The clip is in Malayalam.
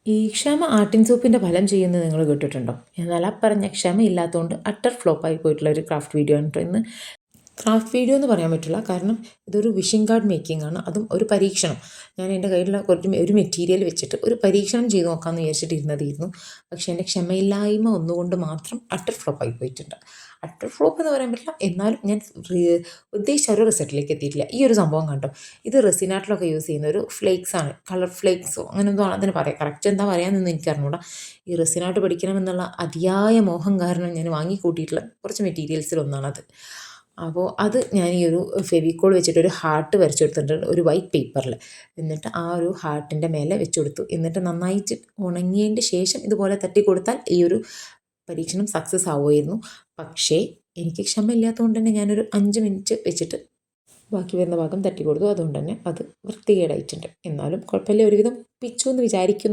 ഈ ക്ഷമ ആട്ടിൻ സൂപ്പിൻ്റെ ഫലം ചെയ്യുന്നത് നിങ്ങൾ കേട്ടിട്ടുണ്ടോ? എന്നാൽ ആ പറഞ്ഞ ക്ഷമയില്ലാത്തതുകൊണ്ട് അട്ടർ ഫ്ലോപ്പായി പോയിട്ടുള്ള ഒരു ക്രാഫ്റ്റ് വീഡിയോ ആണ് കേട്ടോ ഇന്ന്. ക്രാഫ്റ്റ് വീഡിയോ എന്ന് പറയാൻ പറ്റില്ല, കാരണം ഇതൊരു വിഷിംഗ് കാർഡ് മേക്കിംഗ് ആണ്. അതും ഒരു പരീക്ഷണം. ഞാൻ എൻ്റെ കയ്യിലുള്ള ഒരു മെറ്റീരിയൽ വെച്ചിട്ട് ഒരു പരീക്ഷണം ചെയ്ത് നോക്കാമെന്ന് വിചാരിച്ചിട്ട് ഇരുന്നതായിരുന്നു. പക്ഷേ എൻ്റെ ക്ഷമയില്ലായ്മ ഒന്നുകൊണ്ട് മാത്രം അട്ടർ ഫ്ലോപ്പായി പോയിട്ടുണ്ട്. അട്ടർ ഫ്ലോപ്പ് എന്ന് പറയാൻ പറ്റില്ല, എന്നാലും ഞാൻ ഉദ്ദേശിച്ച ഒരു റിസൾട്ടിലേക്ക് എത്തിയിട്ടില്ല. ഈ ഒരു സംഭവം കണ്ടോ, ഇത് റെസിനാട്ടിലൊക്കെ യൂസ് ചെയ്യുന്ന ഒരു ഫ്ലേക്സ് ആണ്, കളർ ഫ്ലേക്സോ അങ്ങനെ എന്തോ ആണ് അതിന് പറയാം. കറക്റ്റ് എന്താ പറയാമെന്നൊന്നും എനിക്ക് അറിഞ്ഞൂടാ. ഈ റെസിനാട്ട് പഠിക്കണമെന്നുള്ള അതിയായ മോഹം കാരണം ഞാൻ വാങ്ങിക്കൂട്ടിയിട്ടുള്ള കുറച്ച് മെറ്റീരിയൽസിലൊന്നാണത്. അപ്പോൾ അത് ഞാൻ ഈ ഒരു ഫെവിക്കോൾ വെച്ചിട്ട് ഒരു ഹാർട്ട് വരച്ചു കൊടുത്തിട്ടുണ്ട് ഒരു വൈറ്റ് പേപ്പറിൽ. എന്നിട്ട് ആ ഒരു ഹാർട്ടിൻ്റെ മേലെ വെച്ച് കൊടുത്തു. എന്നിട്ട് നന്നായിട്ട് ഉണങ്ങിയതിൻ്റെ ശേഷം ഇതുപോലെ തട്ടി കൊടുത്താൽ ഈ ഒരു പരീക്ഷണം സക്സസ് ആവുമായിരുന്നു. പക്ഷേ എനിക്ക് ക്ഷമയില്ലാത്തതുകൊണ്ട് തന്നെ ഞാനൊരു 5 മിനിറ്റ് വെച്ചിട്ട് ബാക്കി വരുന്ന ഭാഗം തട്ടി കൊടുത്തു. അതുകൊണ്ട് തന്നെ അത് വൃത്തികേടായിട്ടുണ്ട്. എന്നാലും കുഴപ്പമില്ല, ഒരുവിധം പിച്ചു എന്ന് വിചാരിക്കുന്നു.